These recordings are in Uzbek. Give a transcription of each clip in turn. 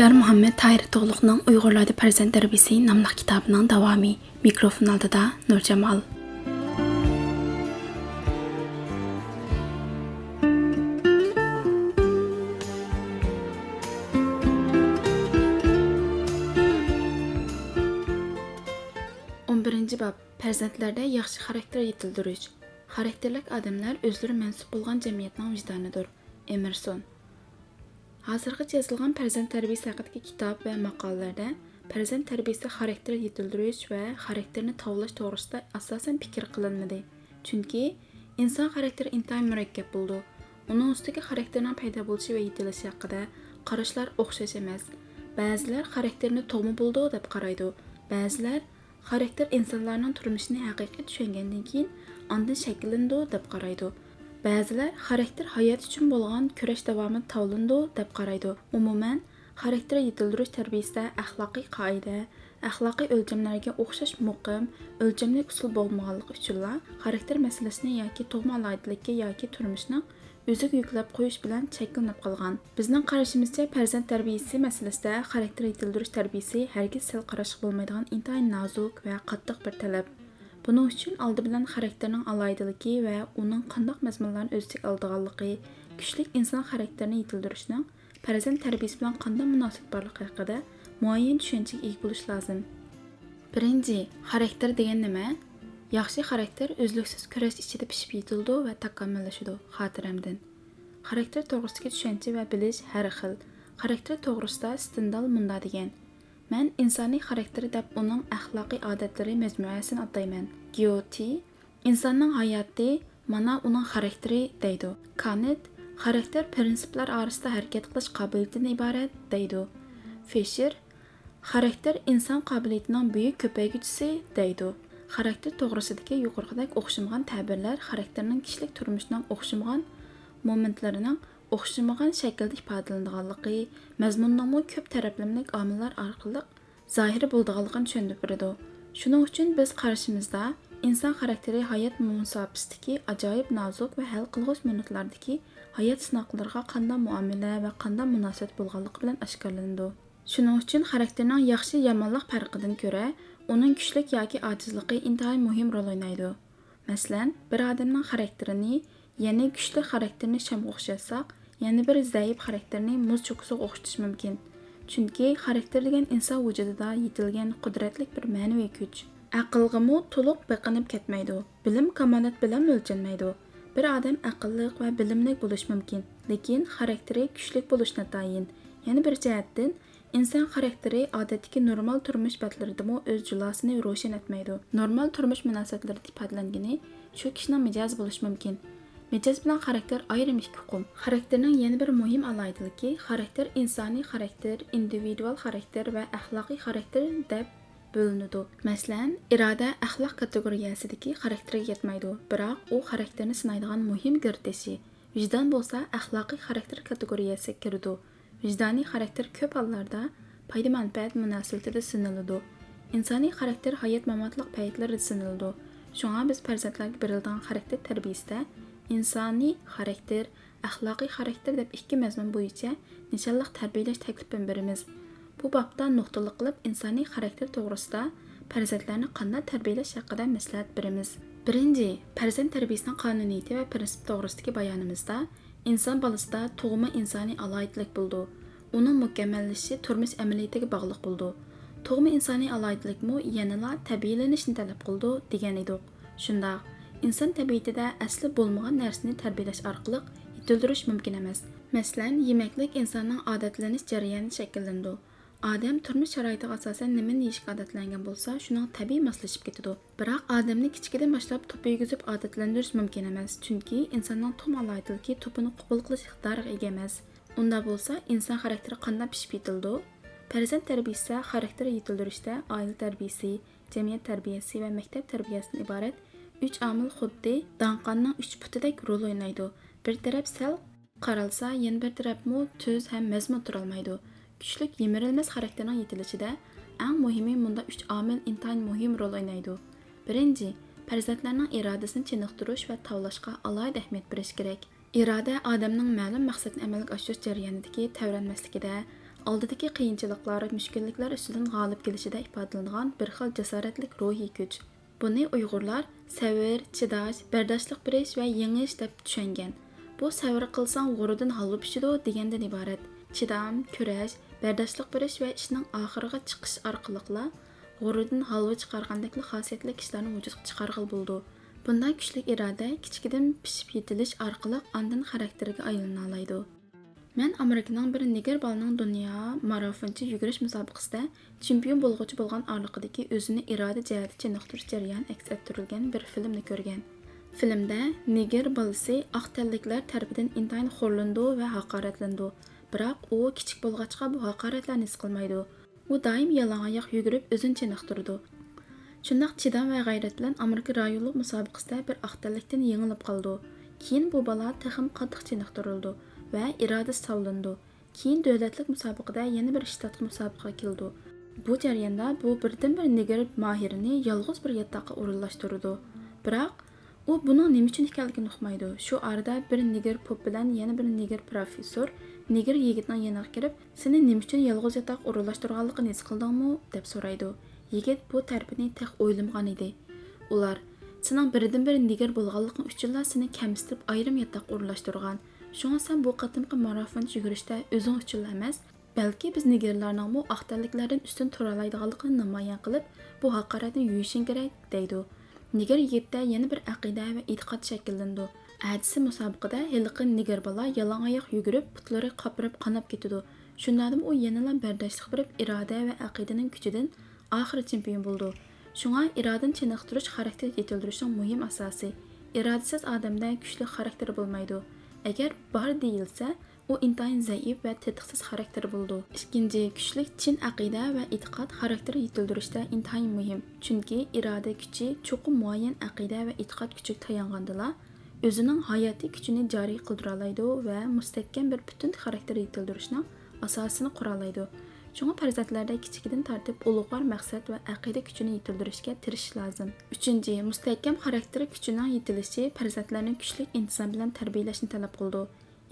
Dildar Muhammed Tahir Toğluqning Uyg'urlarda farzand tarbiyasi nomli kitobining davomi. Mikrofon oldida Nurjamol. Bab farzandlarda yaxshi xarakter yetildirish. Xarakterlik odamlar o'zlari mansub bo'lgan jamiyatning vijdonidir. Emerson. Hozirgi yozilgan farzand tarbiyasi haqidagi kitob va maqolalarda farzand tarbiyasi xarakter yetildirish va xarakterni tovlash to'g'risida asosan fikr qilinmadi. Chunki inson xarakteri intayin murakkab bo'ldi. Uning ustiga xarakterning paydo bo'lishi va yetilishi haqida qarashlar o'xshash emas. Ba'zilar xarakterni tug'ma bo'ldi deb qaraydi. Ba'zilar xarakter insonlarning turmushini haqiqiy tushungandan keyin ondan shakllandi deb qaraydi. Ba'zilar xarakter hayot uchun bo'lgan kurash davomida tovlandi deb qaraydi. Umuman, xarakter yetildirish tarbiyasida axloqiy qoida, axloqiy o'lchamlarga o'xshash muqim, o'lchamli usul bo'lmaganligi uchun xarakter masalasini yoki tug'ma alohidlikka yoki turmushning o'ziga yuklab qo'yish bilan shakllanib qolgan. Bizning qarashimizcha farzand tarbiyasi masalasida xarakter yetildirish tarbiyasi hargiz sal qarashga bo'lmaydigan intayin nozik va qattiq bir talab. Buning uchun oldi bilan xarakterning alohidaligi va uning qanday mazmunlarni o'z ichiga oladiganligi, kuchli inson xarakterini yetildirishning farzand tarbiyasi bilan qanday munosabat borligi haqida muayyan tushunchaga ega bo'lish lozim. Birinchi, xarakter degan nima? Yaxshi xarakter o'zliksiz kurash ichida pishib yetildi va takomillashadi. Xotiramdan. Xarakter to'g'risidagi tushuncha va bilish har xil. Xarakter to'g'risida Stendal munda degan: "Men insoniy xarakteri deb uning axloqiy odatlari majmuasini atayman." Gyote insonning hayoti mana uning xarakteri deydi. Kant xarakter prinsiplar orasida harakat qilish qobiliyatidan iborat deydi. Fisher xarakter inson qobiliyatining buyuk ko'payguvchisi deydi. Xarakter to'g'risidagi yuqoridagi o'xshamagan ta'birlar xarakterning kishilik turmushining o'xshamagan momentlarining o'xshamagan shaklda ifodalanganligi, mazmunning ko'p taraflamalik omillar orqali zohir bo'lganligini tushuntirib beradi. Shuning uchun biz qarashimizda inson xarakteri hayot munosabatidagi ajoyib nozik va hal qilg'ich minutlardagi hayot sinoqlariga qanday muomala va qanday munosabat bo'lganligi bilan oshkorlanadi. Shuning uchun xarakterning yaxshi yomonlik farqidan ko'ra uning kuchlik yoki ojizligi intayin muhim rol o'ynaydi. Masalan, bir odamning xarakterini, ya'ni kuchli xarakterni shamga o'xshatsak, yana bir zaif xarakterni muz cho'qqisiga o'xshatish mumkin. Chunki xarakter degan inson vujudida yetilgan qudratli bir ma'naviy kuch. Aqlg'imi to'liq biqinib ketmaydi. Bilim kamolat bilan o'lchanmaydi. Bir odam aqlli va bilimli bo'lish mumkin, lekin xarakteri kuchli bo'lishni tayin. Yana bir jihatdan inson xarakteri odatdagi normal turmush batlaridami o'z jilosini ro'shan etmaydi. Normal turmush munosabatlarida ifodalangani shu kishining mijozi bo'lishi mumkin. Mijoz bilan xarakter ayrim ikki hukm. Xarakterning yana bir muhim alohidaligi xarakter insoniy xarakter, individual xarakter va axloqiy xarakter deb bo'linadi. Masalan, iroda axloq kategoriyasidagi xarakterga yetmaydi, biroq u xarakterni sinaydigan muhim girdishi. Vijdon bo'lsa axloqiy xarakter kategoriyasiga kiradi. Vijdoniy xarakter ko'p hollarda foyda-manfaat munosabatida sinaladi. Insoniy xarakter hayot-mamotlik paytlarida sinaladi. Shunga biz farzandlarga berilgan xarakter tarbiyasida insoniy xarakter, axloqiy xarakter deb ikki mazmun bo'yicha nishonliq tarbiyalash taklifini beramiz. Bu bobda nuqtali qilib insoniy xarakter to'g'risida farzandlarni qanday tarbiyalash haqida maslahat beramiz. Birinchi, farzand tarbiyasining qonuniyati va prinsip to'g'risidagi bayonimizda inson bolasida tug'ma insoniy alohidalik bo'ldi. Uning mukammallashishi turmush amaliyatiga bog'liq bo'ldi. Tug'ma insoniy alohidlikmi yanada tabiiylanishni talab qildi degan edik. Shundoq, inson tabiatida asli bo'lmagan narsani tarbiyalash orqali yetildirish mumkin emas. Masalan, yemaklik insonning odatlanish jarayonini shakllandi. Odam turmush sharoitiga asosan nimani yeyishga odatlangan bo'lsa, shuning tabiiy moslashib ketadi. Biroq odamni kichkidan boshlab to'p yegizib odatlantirish mumkin emas, chunki insonning tug'ma alohidaligi to'pini qabul qilish iqtidoriga ega emas. Unda bo'lsa, inson xarakteri qanday pishib yetildi? Farzand tarbiyasi xarakter yetildirishda oila tarbiyasi, jamiyat tarbiyasi va maktab tarbiyasidan iborat 3 omil xuddi danqonning 3 putidek rol o'ynaydi. Bir taraf sal qaralsa, yana bir tarafmi tuz ham mazmun turolmaydi. Kuchlik yemirilmas xarakterning yetilishida eng muhimi bunda 3 omil intayin muhim rol o'ynaydi. Birinchi, farzandlarning irodasini chiniqtirish va tavlashga alohida ahamiyat berish kerak. Iroda odamning ma'lum maqsadni amalga oshirish jarayonidagi tavranmasligida, oldidagi qiyinchiliklar, mushkulliklar ustidan g'olib kelishida ifodalanadigan bir xil jasoratlik ruhiy kuch. Buni Uyg'urlar sabr, chidash, bardoshlik berish va yengish deb tushungan. Bu sabr qilsang g'urudan holva pishidi degandan iborat. Chidam, kurash, bardoshlik berish va ishning oxiriga chiqish orqali g'urudan holva chiqargandek xosiyatli kishilarni vujudga chiqarg'il bo'ldi. Bundan kuchli iroda kichkidan pishib yetilish orqali ondan xarakteriga aylana oladi. Men Amerikaning bir niger balaning dunyo marafonchi yugurish musobaqasida chempion bo'lg'uchi bo'lgan orliqidagi o'zini iroda jihati chiniqtirish jarayoni aks ettirilgan bir filmni ko'rgan. Filmda niger balasi oq tanliklar tarafidan intayin xo'rlandi va haqoratlandi. Biroq u kichik bo'lg'achqa bu haqoratlarni his qilmaydi. U doim yalang'oyoq yugurib o'zini chiniqtirdi. Shundaq chidam va g'ayrat bilan Amerika rayonlik musobaqasida bir oq tanlikdan yengilib qoldi. Keyin bu bala texim qattiq chiniqtirildi va irodasi savlandi. Keyin davlatlik musobaqada yana bir shtatga musobaqaga keldi. Bu jarayonda bu birdan-bir niger mahirini yolg'iz bir yotoqqa o'rinlashtirdi. Biroq u buning nima uchun ekanligini uqmaydi. Shu arada bir niger pop bilan yana bir niger professor niger yigitning yoniga kirib, "Seni nima uchun yolg'iz yotoq o'rinlashtirganligini his qildingmi?" deb so'raydi. Yigit bu tarafini tex o'ylamagan edi. Ular "Sening birdan-bir niger bo'lganliging uchun seni kamsitib ayrim yotoq o'rinlashtirgan. Şuna sen bu qatımqı marafon yugurishda o'zing uchun emas, balki biz nigerlarning bu aqtalliklardan ustun turalaydiganligini namoyon qilib, bu haqoratni yuyishing kerak" deydi. Niger yigitda yana bir aqida va e'tiqod shakllandi. Adisi musobaqada hiliqi niger bola yalang'oyoq yugurib, putlari qapirib qanab ketdi. Shundan u yana bardoshlik berib, iroda va aqidaning kuchidan oxiri chempion bo'ldi. Shunga irodan chiniqtirish xarakter yetildirishning muhim asosi. Irodasiz odamda kuchli xarakter bo'lmaydi. Agar bor deyilsa, u intayin zaif va tetiqsiz xarakter bo'ldi. Ikkinchi, kuchli chin aqida va e'tiqod xarakteri yetildirishda intayin muhim. Chunki iroda kuchi cho'qim muayyan aqida va e'tiqod kuchiga tayangandilar, o'zining hayotiy kuchini joriy qildira oladi va mustahkam bir butun xarakter yetildirishning asosini qura oladi. Shunga farzandlarda kichikidan tartib ulug'vor maqsad va aqida kuchini yetildirishga tirishish lozim. Uchinchi, mustahkam xarakter kuchining yetilishi farzandlarni kuchli intizom bilan tarbiyalashni talab qildi.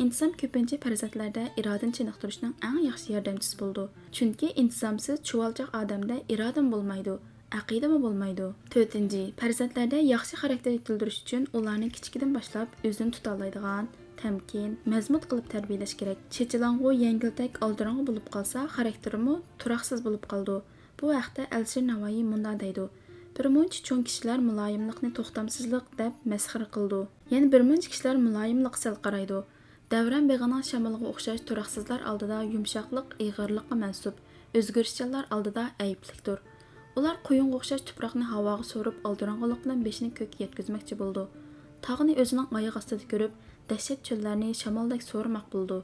Intizom ko'pincha farzandlarda irodani chiniqtirishning eng yaxshi yordamchisi bo'ldi. Chunki intizomsiz chuvalchaq odamda irodam bo'lmaydi, aqidami bo'lmaydi. To'rtinchi, farzandlarda yaxshi xarakter yetildirish uchun ularni kichikidan boshlab o'zini tuta oladigan, temkin, mazmut qilib tarbiyalash kerak. Chechilang'u, yengiltak, oldirang'u bo'lib qolsa, xarakterimi turaqsiz bo'lib qoldi. Bu vaqtda Alisher Navoiy munday deydi: "Bir muncha cho'ng kishilar muloyimlikni to'xtamsizlik deb masxara qildi. Yana bir muncha kishilar muloyimlik sal qaraydi. Davron beg'ining shamoliga o'xshash turaqsizlar oldida yumshoqlik ig'irlikqa mansub, o'zgarishchanlar oldida ayblikdir. Ular quyunga o'xshash tuproqni havoga so'rib, oldirang'ulik bilan beshini ko'kka yetkazmoqchi bo'ldi. Tog'ni o'zining oyoq ostida ko'rib, dahshat cho'llarni shamoldek so'rmoq bo'ldi.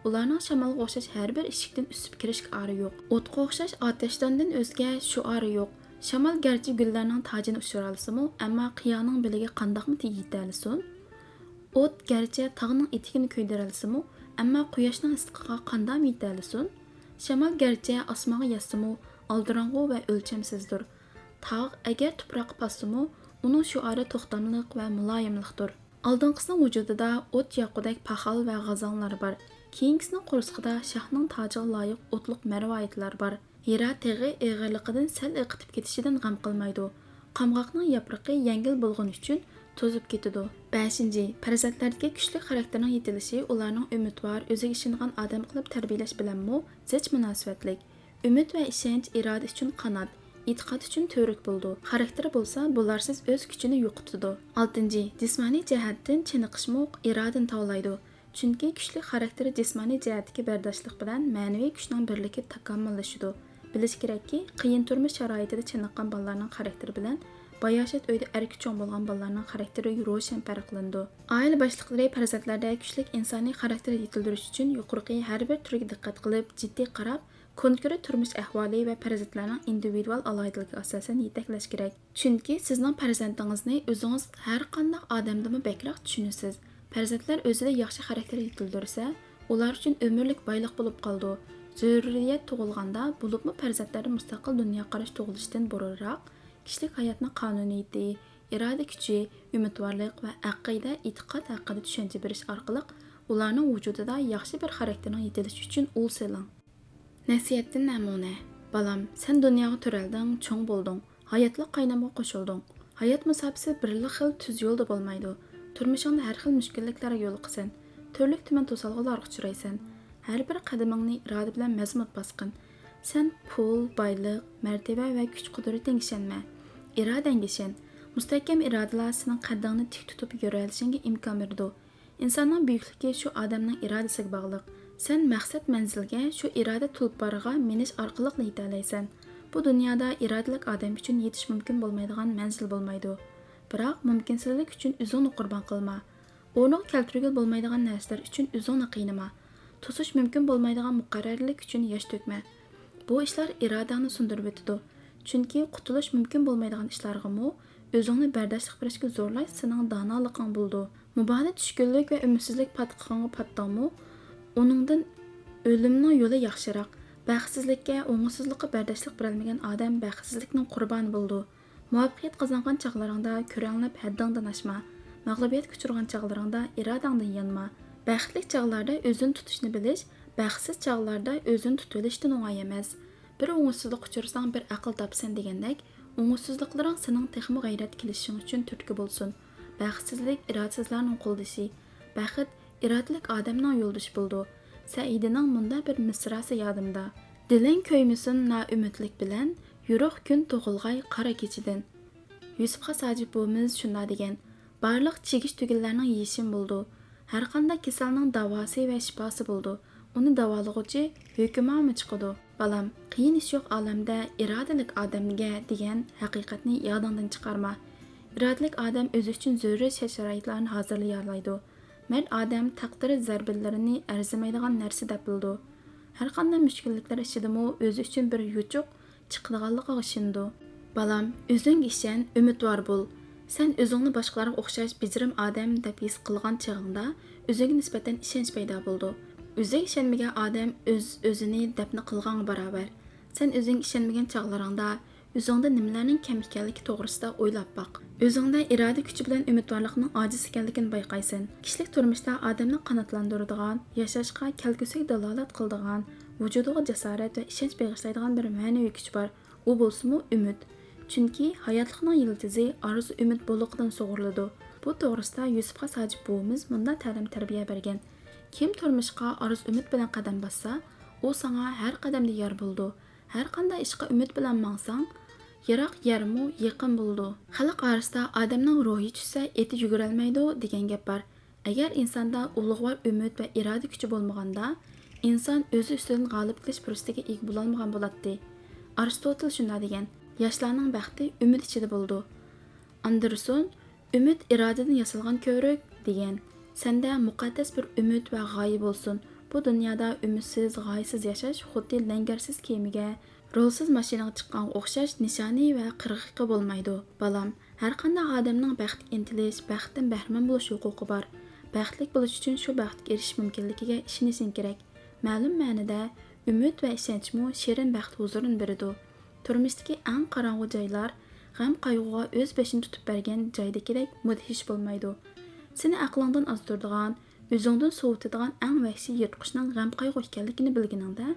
Ularning shamolga o'xshash har bir eshikdan usib kirishga ori yo'q. O'tga o'xshash otashdandan o'zga shuari yo'q. Shamol garchi gullarning tojini ushira olsa-mu, ammo qiyoning biliga qandoqmi tegita olsin? O't garchi tog'ning etigini ko'ydira olsa-mu, ammo quyoshning issiqiga qandoq yeta olsin? Shamol garchi osmonga yassa-mu, oldirang'u va o'lchamsizdir. Tog' agar tuproqqa bossa-mu, uning shuari to'xtamliq va muloyimlikdir. Oldinqisining vujudida o't yoqudek paxal va g'azonlar bor. Keyingisining qo'rsqida shohning tojiga loyiq o'tliq marvoyatlar bor. Hira teg'i eg'irliqidan sal iqitib ketishidan g'am qilmaydi. Qamg'oqning yaproqi yengil bo'lgani uchun to'zib ketadi. 5. Farzandlardagi kuchli xarakterning yetilishi ularning umidvor, o'ziga ishongan odam qilib tarbiyalash bilanmi zich munosabatlik. Umid va ishonch iroda uchun qanot, e'tiqod uchun to'rik bo'ldi. Xarakteri bo'lsa, bularsiz o'z kuchini yo'qotadi. 6. Jismoniy jihatdan chiniqishmi irodani tavlaydi. Chunki kuchli xarakteri jismoniy jihatdagi bardoshlik bilan ma'naviy kuchning birligi takomillashadi. Bilish kerakki, qiyin turmush sharoitida chiniqqan bolalarning xarakteri bilan bayoshat uyda erki cho'ng bo'lgan bolalarning xarakteri ro'shan farqlandi. Oila boshliqlari farzandlarda kuchli insoniy xarakter yetildirish uchun yuqorqi har bir turga diqqat qilib, jiddiy qarab, konkret turmush ahvoli va farzandlarning individual alohidaligiga asosan yetaklash kerak. Chunki sizning farzandingizni o'zingiz har qanday odamdan bekroq tushunasiz. Farzandlar o'zida yaxshi xarakter yetildirsa, ular uchun umrlik boylik bo'lib qoldi. Zurriyat tug'ilganda, bo'libmi farzandlar mustaqil dunyo qarash tug'ilishdan burunroq kishilik hayotning qonuniyati, iroda kuchi, umidvorlik va aqida, e'tiqod haqida tushuncha berish orqali ularning vujudida yaxshi bir xarakterning yetilishi uchun ul selang. Nəsihətdən nəmunə. Balam, sən dunyoga törəlding, çoğ boldun. Hayatlık qaynamğa qoşuldun. Hayat musabisi birli xil tüz yolda bolmaydı. Turmuşunda hər xil müşkilliklərə yoluqsan. Türlük tümən tosalğılarga uçuraysan. Hər bir qadamingni irada bilan məzmut basqın. Sen pul, baylık, mərtəbə və güç qudretinə işenmə. İradəngə işen. Müstəhkəm iradalar senin qaddingni tik tutub yürəlişingə imkan berdi. İnsanın büyüklüğü şu adamның iradəsiga bağlıq. Sen məqsəd mənzilgə şu irada tulparıga meniş arqılıqla yetəlaysan. Bu dünyada iradalik adam üçün yetiş mümkün bolmaydigan mənzil bolmaydı. Biroq mümkinsizlik üçün özünü qurban qılma. Onu keltirgil bolmaydigan narsalar üçün özünü qiynama. Tosuş mümkün bolmaydigan muqarrarlik üçün yaş tökmə. Bu işler iradani sundurub ötüdü. Çünki qutuluş mümkün bolmaydigan işlargımı özünü bərdaşlıq birishga zorlaş sening donoliging buldu. Mübahada tushkunlik və ümidsizlik patqığına patdamı, onundan ölümnің yolu yaxşıрақ. Bəxtsizlikə, oğunsuzluqqa bərdaşlıq birəlməyən adam bəxtsizlikning qurbanı buldu. Muvaffaqiyat qazanğan çağlarında körənlib həddingdən aşma. Məğlubiyyət uçurğan çağlarında iradangdan yanma. Bəxtlik çağlarda özünü tutuşni bilish, bəxtsiz çağlarda özünü tutulishdan oңай emas. Bir oğunsuzluq uçursan bir aql tapsan degandek, oğunsuzluqlaring sening texmi g'ayrat kelishing uchun turtki bo'lsin. Bəxtsizlik iradasizlarning qo'ldishi. Bəxt iradalik adamning yo'ldoshi bo'ldi. Saidining munda bir misrasi yodimda. Diling ko'ymisin naumidlik bilan, yuruq kun tug'ilg'ay qara kechidan. Yusuf Xasajib bo'miz shunda degan. Barliq chegish tugillarning yeshim bo'ldi. Har qanday kasalning davosi va shifosi bo'ldi. Uni davolag'uchi hukmami chiqadi. Balam, qiyin ish yo'q olamda iradalik odamga degan haqiqatni yodingdan chiqarma. İradalik adam özü üçün zörri sharoitlarni hazırlay oladi. Mərd adam taqdiri zarbillarini arzimaydigan narsa deb bildi. Har qanday mushkulliklar ishidimi o'zi uchun bir yuchuq chiqadiganligiga ishindi. Balam, o'zing ishon, umidvor bo'l. Sen o'zingni boshqalarga o'xshash bijirim odam deb his qilgan chog'ingda o'ziga nisbatan ishonch paydo bo'ldi. O'ziga ishonmagan odam o'zini dafna qilgan barobar. Sen o'zing ishonmagan chog'laringda o'zingda nimalarning kam ekanligi to'g'risida o'ylab boq. O'zingda iroda kuchi bilan umidvorlikning ojiz ekanligini bayqaysan. Kishilik turmushda odamni qanotlantiradigan, yashashga kelgusiga dalolat qiladigan, vujudiga jasorat va ishonch bag'ishlaydigan bir ma'naviy kuch bor. U bo'lsa-mu umid. Chunki hayotlikning yildizi orzu umid bo'liqdan sug'uriladi. Bu to'g'risida Yusuf Xasajib bo'miz bunda ta'lim tarbiya bergan. Kim turmushga orzu umid bilan qadam bassa, u senga har qadamda yor bo'ldi. Har qanday ishga umid bilan mangsang, yiroq yermu yaqin bo'ldi. Xalq orasida odamning ruhi tushsa, eti yugurolmaydi degan gap bor. Agar insonda ulug'vor umid va iroda kuchi bo'lmaganda, inson o'zi ustidan g'olib kelish fursatiga ega bo'la olmagan bo'ladi. Aristotel shunday degan: yoshlarning baxti umid ichida bo'ldi. Anderson umid irodadan yasalgan ko'rik degan. Senda muqaddas bir umid va g'oya bo'lsin. Bu dunyoda umidsiz, g'oyasiz yashash xuddi langarsiz kemiga, rolsiz mashinaga chiqqan o'xshash nishoni va qirg'iqi bo'lmaydi. Balam, har qanday odamning baxtga intilish, baxtdan bahramand bo'lish huquqi bor. Baxtli bo'lish uchun shu baxtga erishish mumkinligiga ishonishing kerak. Ma'lum ma'noda umid va ishonchmi shirin baxt huzurini beradi. Turmushdagi eng qorong'u joylar g'am qayg'uga o'z beshini tutib bergan joydagidek mudhish bo'lmaydi. Seni aqlingdan ozdiradigan, o'zingdan sovutadigan eng vahshiy yirtqichning g'am qayg'u ekanligini bilganingda,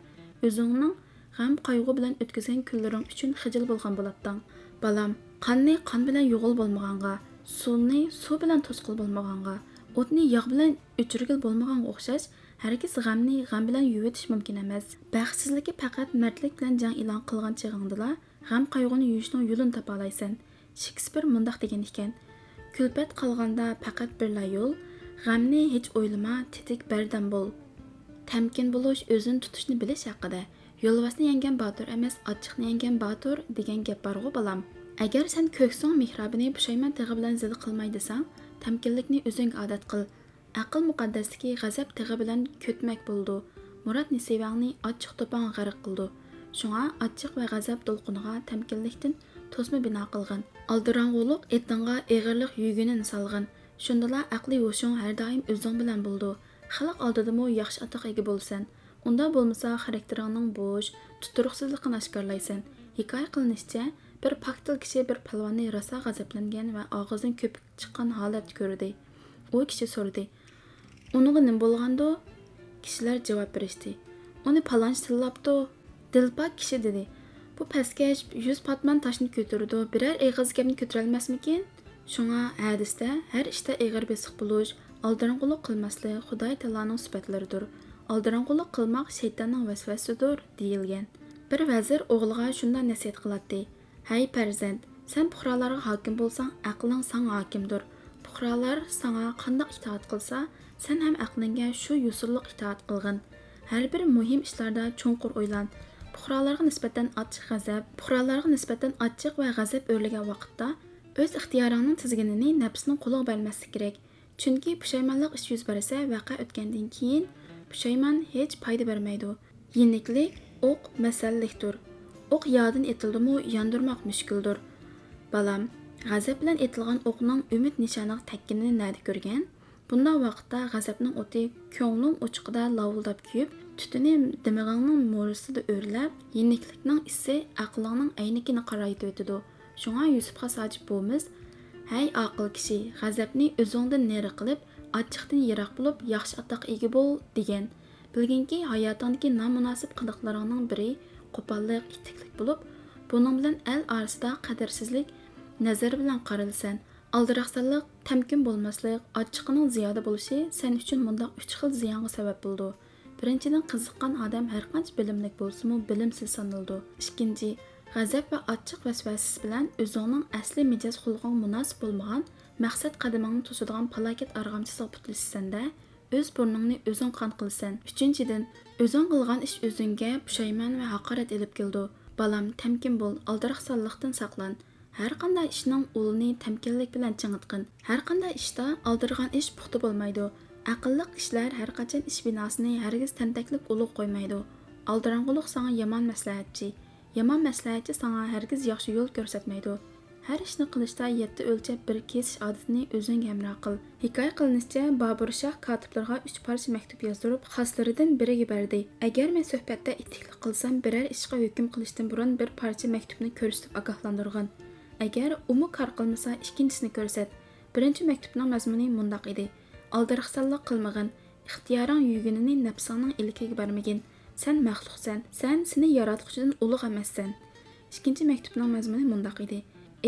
o'zingning g'am qayg'u bilan o'tkazgan kunlaring uchun xijil bo'lgan bo'lading. Balam, qonni qon bilan yo'g'il bo'lmaganga, suvni suv bilan to'sqil bo'lmaganga, o'tni yog' bilan o'chirgil bo'lmaganga o'xshash, hargiz g'amni g'am bilan yuvitish mumkin emas. Baxtsizlikka faqat mardlik bilan jang e'lon qilgan chig'ingdala g'am qayg'uni yuvishning yo'lini topa olaysan. Shekspir mundaq degan ekan: kulpat qolganda faqat birla yo'l, g'amni hech o'ylama, tetik bardam bo'l. Tamkin bo'lish o'zini tutishni bilish haqida. Yo'lvasni yengan botir emas, ochiqni yengan botir degan gap bor-ku balam. Agar sen ko'ksing mehrobini pushaymon tig'i bilan zid qilmay desang, tamkinlikni o'zingga odat qil. Aql muqaddasligi g'azab tig'i bilan ko'tmak bo'ldi. Murod nisivangni ochiq to'pon g'arq qildi. Shunga ochiq va g'azab to'lqiniga tamkinlikdan to'sma bino qilgan. Aldirang'uliq etinga eg'irlik yugini solgan. Shundala aqli hoshing har doim o'zing bilan bo'ldi. Xalq oldidami yaxshi atoqqa ega bo'lsan. Unda bo'lmasa xarakteringning bo'sh, tuturuqsizligini oshkorlaysan. Hikoya qilinishicha, bir paktil kishi bir palvonni rosa g'azablangan va og'zidan ko'pik chiqqan holat ko'rdi. U kishi so'radi: "Uningga nima bo'lgandi?" Kishilar javob berishdi: "Uni palonchi tillabdi" Dilpak kishi dedi. Bu pastkash 100 patman toshni ko'tardi, biror eg'iz gapni ko'tarolmasmikin? Shunga hadisda har ishda eg'ir besiq bo'lish, aldirang'ulik qilmaslik Xudoy taoloning sifatlaridir. Aldirang'ulik qilmoq shaytonning vasvasidir deyilgan. Bir vazir o'g'liga shunday nasihat qiladi. Hay farzand, sen puhralarga hokim bo'lsang, aqling sanga hokimdir. Puhralar sanga qanday itoat qilsa, sen ham aqlingga shu yo'sinliq itoat qilgin. Har bir muhim ishlarda cho'nqur o'ylan. Puhralarga nisbatan achchiq va g'azab o'rlagan vaqtda o'z ixtiyoringning tizginini nafsning qo'liga bermaslik kerak. Chunki pushaymonlik ish yuz bersa, vaqa o'tgandan keyin pushaymon hech foyda bermaydi. Yeniklik o'q masallikdir. O'q yodin etildimi, yondirmoq mushkuldir. Balam, g'azab bilan etilgan o'qning umid nishoniga tekkinini nada ko'rgan? Bunday vaqtda g'azabning o'ti ko'nglim o'chiqida lavildab kuyib, tutuni dimog'ingning mo'risida o'rlab, yeniklikning isi aqlingning aynikini qarayib o'tidi. Shunga Yusufga sajib bo'lmiz, hay aql kishi, g'azabni o'zingdan nari qilib, achchiqdan yiroq bo'lib, yaxshi atoq ega bo'l degan. Bilginki, hayotingdagi nomunosib qiliqlaringning biri qo'pollik, itiklik bo'lib, buning bilan el orasida qadrsizlik nazar bilan qaralsan. Aldiraqsanlik, tamkin bo'lmaslik, achchiqining ziyoda bo'lishi sen uchun mundaq 3 xil ziyonga sabab bo'ldi. Birinchidan, qiziqqan odam har qancha bilimlik bo'lsa-mu, bilimsiz sanaldi. Ikkinchi, g'azab va achchiq vasvasasi bilan o'zingning asli mijoz xulqing munosib bo'lmagan, maqsad qadamingni to'sadigan falokat arg'amchisiga putlasanda, o'z burningni o'zing qon qilsan. Uchinchidan, o'zing qilgan ish o'zingga pushaymon va haqorat elib keldi. Balam, tamkin bo'l, aldiraqsanlikdan saqlan. Har qanday ishning ulini tamkinlik bilan chingitqin. Har qanday ishda aldirgan ish puxta bo'lmaydi. Aqlli ishlar har qachon ish binosini hargiz tantaklib ulug' qo'ymaydi. Aldirang'ulik sana yomon maslahatchi. Yomon maslahatchi sana hargiz yaxshi yo'l ko'rsatmaydi. Har ishni qilishda 7 o'lchab bir kesish odatini o'zing hamroh qil. Hikoya qilinishicha, Bobur Shoh kotiblarga 3 parcha maktub yozdirib, xoslaridan biriga berdi. Agar men suhbatda itiklik qilsam, biror ishga hukm qilishdan burun bir parcha maktubni ko'rsatib ogohlantirgan. Agar umu kor qilmasa, ikkinchisini ko'rsat. Birinchi maktubning mazmuni mundaq edi. Aldiraqsanlik qilmagin, ixtiyoring yugunini nafsingning ilkiga bermagin. Sen maxluqsan, sen seni yaratquchidan ulug' emassan. Ikkinchi maktubning mazmuni mundaq edi.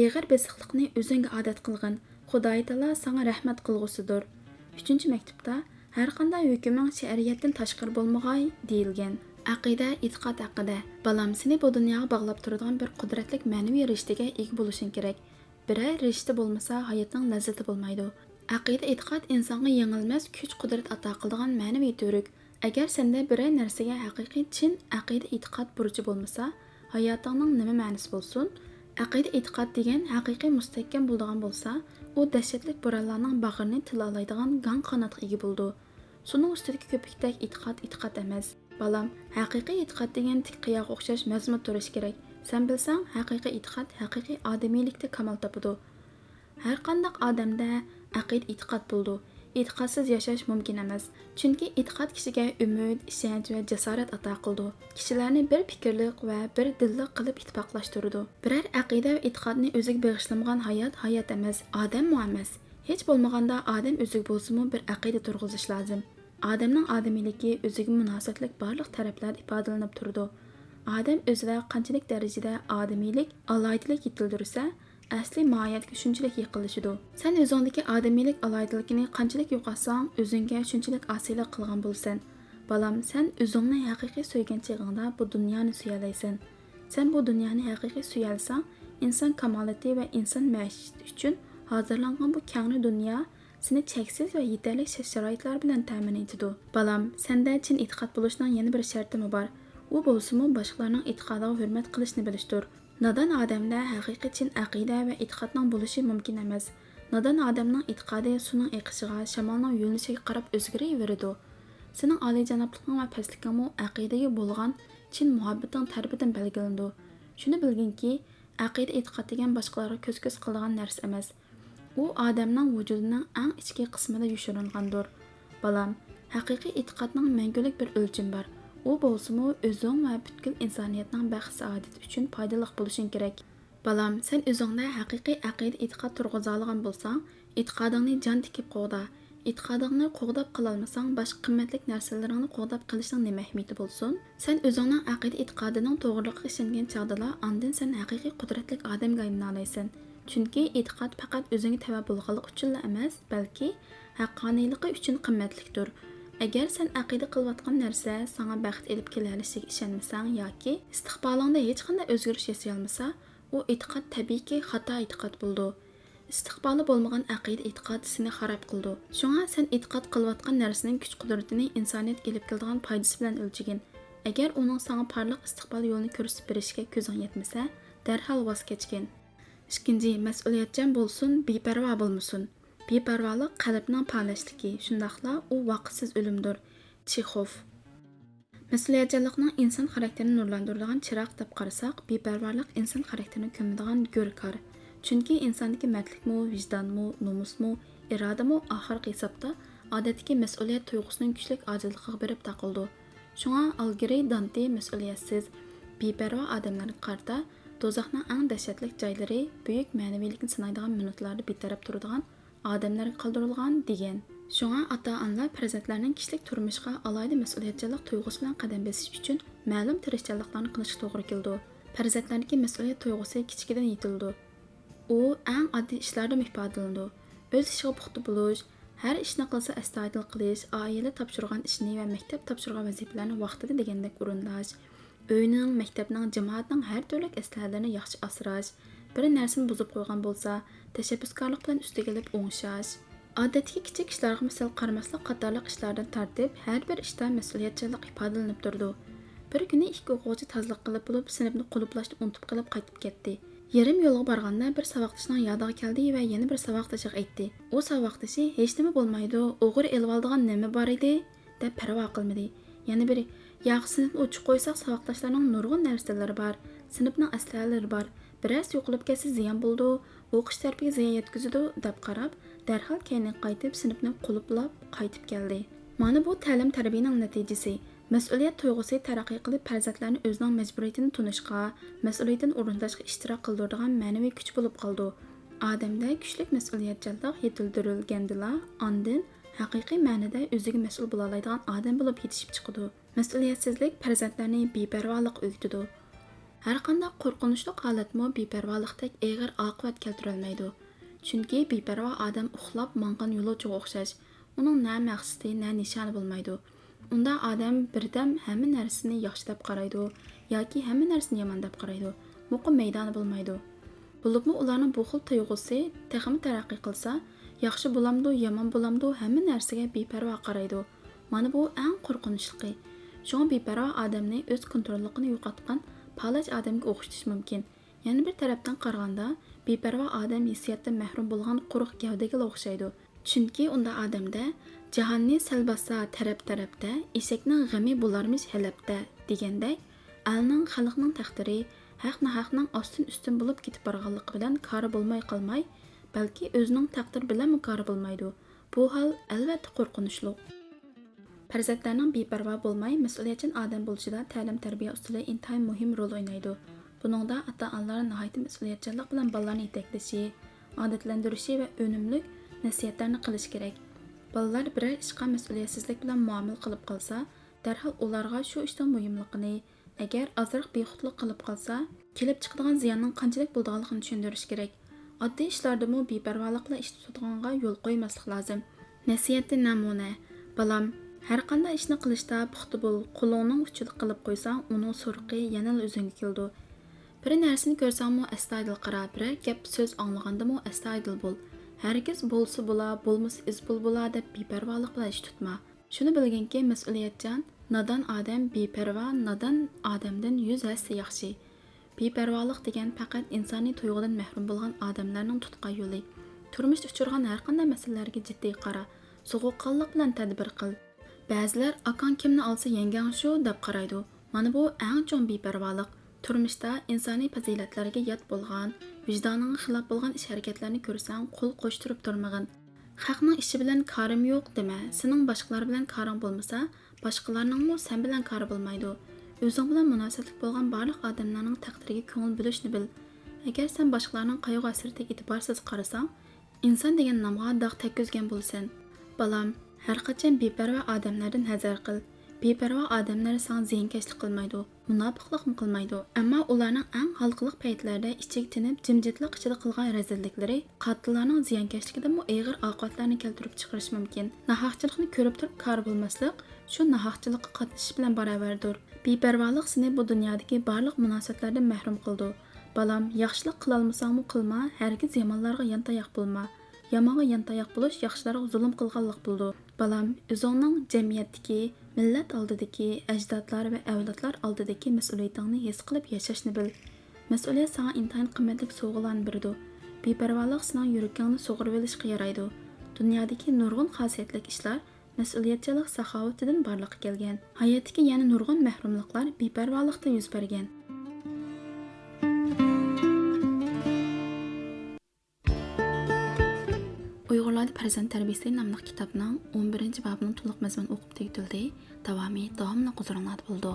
Eg'ir besiqlikni o'zingga odat qilgin. Xudoy taolo sana rahmat qilg'usidir. Uchinchi maktubda har qanday hukming shariatdan tashqari bo'lmag'ay deyilgan. Aqida, e'tiqod haqida. Balam, seni bu dunyoga bog'lab turadigan bir qudratli ma'naviy rishtaga ega bo'lishing kerak. Biror rishta bo'lmasa, hayotning lazzati bo'lmaydi. Aqida, e'tiqod insonga yengilmas kuch-qudrat ato qiladigan ma'naviy turuk. Agar senda biror narsaga haqiqiy chin aqida, e'tiqod burchi bo'lmasa, hayotingning nima ma'nosi bo'lsin? Aqida, e'tiqod degan haqiqiy mustahkam bo'ladigan bo'lsa, u dahshatli bo'ronlarning bag'rini tilolaydigan gang qanotga ega bo'ldi. Suning ustidagi ko'pikdek e'tiqod emas. Balam, haqiqiy e'tiqod degan tik qiyoqqa o'xshash mazmun turish kerak. Sen bilsang, haqiqiy e'tiqod haqiqiy odamiylikda kamal topadi. Har qanday odamda aqida, e'tiqod bo'ldi. E'tiqodsiz yashash mumkin emas. Chunki e'tiqod kishiga umid, ishonch va jasorat ato qildi. Kishilarni bir fikrlik va bir dillik qilib ittifoqlashtirdi. Biror aqida va e'tiqodni o'ziga bag'ishlamagan hayot emas, odam emas. Hech bo'lmaganda odam o'ziga bo'lsa-mu bir aqida turg'izish lozim. Odamning odamiyligi o'ziga munosabatlik barliq taraflarda ifodalanib turdi. Odam o'zida qanchalik darajada odamiylik, aloyidlik yetildirsa, asli mohiyatga shunchalik yaqinlashadi. Sen o'zingdagi odamiylik aloyidligini qanchalik yo'qotsang, o'zingga shunchalik osiylik qilgan bo'lsan. Balam, sen o'zingni haqiqiy suygan chig'ingda bu dunyoni suyalaysan. Sen bu dunyoni haqiqiy suyalsang, inson kamolati va inson ma'ishati uchun hozirlangan bu keng dunyo seni cheksiz va yetarli sharoitlar bilan ta'min etadi. Balam, senda chin e'tiqod bo'lishning yana bir sharti bor. U bo'lsa-mu boshqalarning e'tiqodiga hurmat qilishni bilishdir. Nodon odamda haqiqiy chin aqida va e'tiqodning bo'lishi mumkin emas. Nodon odamning e'tiqodi suvning eqishiga, shamolning yo'linishiga qarab o'zgaraveradi. Sening oliyjanobliging va pastligingmi aqidaga bo'lgan chin muhabbating tarbidan belgilandi. Shuni bilginki, aqida, e'tiqod degan boshqalarga ko'z-ko'z qiladigan narsa emas. U odamning vujudining eng ichki qismida yoshiringandir. Balam, haqiqiy e'tiqodning mangulik bir o'lchami bor. U bo'lsa-mu o'zing va butkul insoniyatning baxt saodati uchun foydali bo'lishing kerak. Balam, sen o'zingda haqiqiy aqida, e'tiqod turg'iza olgan bo'lsang, e'tiqodingni jon tikib qo'yda. e'tiqodingni qo'g'dab qilolmasang, boshqa qimmatli narsalaringni qo'g'dab qilishning nima ahamiyati bo'lsin? Sen o'zingning aqida e'tiqodining to'g'riligiga ishongan chog'dala, ondan sen haqiqiy qudratli odamga aylana olasan. Chunki e'tiqod faqat o'zingga tava bo'lganlik uchun emas, balki haqqoniyligi uchun qimmatlidir. Agar sen aqida qilayotgan narsa sana baxt elib kelishiga ishonmasang yoki istiqbolingda hech qanday o'zgarish yasay olmasa, u e'tiqod tabiiyki xato e'tiqod bo'ldi. İstiqbali bo'lmagan aqida e'tiqod seni xarob qildi. Shunga sen e'tiqod qilayotgan narsaning kuch-qudratini insoniyat elib keladigan foydasi bilan o'lchigin. Agar uning sana parlaq istiqbol yo'lini ko'rsatib berishga ko'zing yetmasa, darhol voz kechgin. Ikkinchi, mas'uliyatchan bo'lsin, beparvo bo'lmasin. Beparvolik qalbning palashligi, shundaqla u vaqtsiz o'limdir. Chexov. Mas'uliyatchanlikning inson xarakterini nurlantiradigan chiroq deb qarasak, beparvolik inson xarakterini ko'madigan go'rkor. Chunki insondagi mardlikmi, vijdonmi, nomusmi, irodami oxirgi hisobda odatdagi mas'uliyat tuyg'usining kuchli ojizligiga berib taqildi. Shunga ilgari Dante mas'uliyatsiz, beparvo odamlarga qarata do'zaxning eng dahshatli joylari buyuk ma'naviylikni sinaydigan minutlarda betaraf turadigan odamlarga qoldirilgan degan. Shunga ota-onalar farzandlarining kishilik turmushiga alohida mas'uliyatchanlik tuyg'usi bilan qadam bosish uchun ma'lum tirishchanliklarni qilishga to'g'ri keldi. Farzandlarga mas'uliyat tuyg'usi kichkidan yetildi. U eng oddiy ishlardan ifodalanadi. O'z ishiga puxta bo'lish, har ishni qilsa astoydil qilish, oila topshirgan ishni va maktab topshirgan vazifalarni vaqtida degandek o'rinlash, uyning, maktabning, jamoatning har turli aslahalarini yaxshi asrash, bir narsani buzib qo'ygan bo'lsa, tashabbuskorlik bilan ustiga olib o'ngshash. Odatdagi kichik ishlarga misol qaramaslik qatorliq ishlardan tartib har bir ishda mas'uliyatchanlik ifodalanib turdi. Bir kuni ikki o'quvchi tozalik qilib bo'lib, sinfni quluplashni unutib qilib qaytib ketdi. Yarim yo'lga borganda bir saboqdashining yodiga keldi va yana bir saboqdashiga aytdi. U saboqdashi hech nima bo'lmaydi, o'g'ir elib oladigan nima bor edi deb parvo qilmadi. Yana biri, "Yo'q, sinfni o'chib qo'ysak, saboqdashlarning nurg'un narsalari bor, sinfning aslahalari bor. Biroz yo'qolib ketsa ziyon bo'ldi, o'qish tarbiyaga ziyon yetkazadi" deb qarab, darhol keyinga qaytib sinfni quluplab qaytib keldi. Mana bu ta'lim tarbiyaning natijasi. Mas'uliyat tuyg'usi taraqqiy qilib farzandlarni o'zining majburiyatini tunishga, mas'uliyatini o'rindashga ishtirok qildiradigan ma'naviy kuch bo'lib qoldi. Odamda kuchli mas'uliyatchanlik yetildirilgandila, ondan haqiqiy ma'noda o'ziga mas'ul bo'la oladigan odam bo'lib yetishib chiqadi. Mas'uliyatsizlik farzandlarni beparvolik o'rgatadi. Har qanday qo'rqinchli holatmi beparvolikdek og'ir oqibat keltira olmaydi. Chunki beparvo odam uxlab mangan yo'lovchiga o'xshash. Uning na maqsadi, na nishoni bo'lmaydi. Unda odam birdam hamma narsani yaxshi deb qaraydi yoki hamma narsani yomon deb qaraydi. Muqim maydoni bo'lmaydi. Bo'libmi ularning bu xil tuyg'usi texmi taraqqiy qilsa, yaxshi bo'lamdi, yomon bo'lamdi, hamma narsaga beparvo qaraydi. Mana bu eng qo'rqinchli. Shunga beparvo odamni o'z kontrolligini yo'qotgan palaj odamga o'xshatish mumkin. Yana bir tarafdan qaraganda, beparvo odam hissiyotdan mahrum bo'lgan quruq gavdaga o'xshaydi. Chunki unda odamda jahonni salbasa taraf-tarafda, eshakning g'ami bo'larmish halabda degandek, alning xalqning taqdiri haq-nahaqning ostin-ustin bo'lib ketib borganligi bilan kori bo'lmay qolmay, balki o'zining taqdiri bilan kori bo'lmaydi. Bu hol albatta qo'rqinchli. Farzandlarning beparvo bo'lmay, mas'uliyatchan odam bo'lishida ta'lim-tarbiya usuli intayin muhim rol o'ynaydi. Buningda ota-onalar nihoyat mas'uliyatchanlik bilan bolalarni yetaklashi, odatlantirishi va unumli nasihatlarni qilish kerak. Bolalar biror ishga mas'uliyatsizlik bilan muomala qilib qolsa, darhol ularga shu ishning muhimligini, agar ozroq bexudlik qilib qolsa, kelib chiqadigan ziyonning qanchalik bo'lganligini tushuntirish kerak. Oddiy ishlardami beparvolik bilan ish tutadiganga yo'l qo'ymaslik lozim. Nasihatda namuna: "Balam, har qanday ishni qilishda puxta bo'l. Qo'lingning uchida qilib qo'ysang, uning surqi yana o'zingga keldi. Bir narsani ko'rsangmi astoydil qara, biror gap so'z anglagandami astoydil bo'l. Hargiz bo'lsa bo'la, bo'lmasa iz bo'la deb beparvolik bilan ish tutma. Shuni bilginki, mas'uliyatchan, nodon odam beparvo nodon odamdan 100 hassa yaxshi. Beparvolik degan faqat insoniy tuyg'udan mahrum bo'lgan odamlarning tutqan yo'li. Turmushda uchirgan har qanday masalalarga jiddiy qara, sovuqqonlik bilan tadbir qil. Ba'zilar akang kimni olsa yengang shu deb qaraydi. Mana bu eng chong beparvolik. Turmushda insoniy fazilatlarga yot bo'lgan, vijdoniga xilof bo'lgan ish-harakatlarni ko'rsang, qo'l qo'shtirib turmag'in. Xalqning ishi bilan korim yo'q dema. Sening boshqalar bilan koring bo'lmasa, boshqalarningmi sen bilan kori bo'lmaydi. O'zing bilan munosabatli bo'lgan barliq odamlarning taqdiriga ko'ngil bo'lishni bil. Agar sen boshqalarning qayg'u asiriga e'tiborsiz qarasang, inson degan nomga dog' tekkizgan bo'lsan. balam, har qachon beparvo odamlardan hazar qil. Beparvo odamlar sana ziyonkashlik qilmaydi, munofiqlik qilmaydi, ammo ularning eng halqiliq paytlarda ichiga tinib jimjitlik ichida qilgan razilliklari qotillarning ziyonkashligidan og'ir oqibatlarni keltirib chiqarish mumkin. Nahaqchilikni ko'rib turib kor bo'lmaslik shu nahaqchilikqa qatnashish bilan barobardir. Beparvolik seni bu dunyodagi barliq munosabatlardan mahrum qildi. Balam, yaxshilik qilolmasangmi qilma, hargiz yomonlarga yantayoq bo'lma. Yomonga yantayoq bo'lish yaxshilarga zulm qilganlik bo'ldi. Balam, o'zingning jamiyatdagi, millat oldidagi, ajdodlar va avlodlar oldidagi mas'uliyatingni his qilib yashashni bil. Mas'uliyat sana intayin qimmatli sovg'alarni berdi. Beparvolik sening yurakingni sug'urib olishga yaraydi. Dunyodagi nurg'un xosiyatli ishlar mas'uliyatchilik saxovatidan barliqqa kelgan. Hayotdagi yana nurg'un mahrumliklar beparvolikda yuz bergan. Uyg'urlarda farzand tarbiyasi nomli kitobning 11-bobining to'liq mazmuni o'qib tugatildi. Davomi davomli huzuringizda bo'ldi.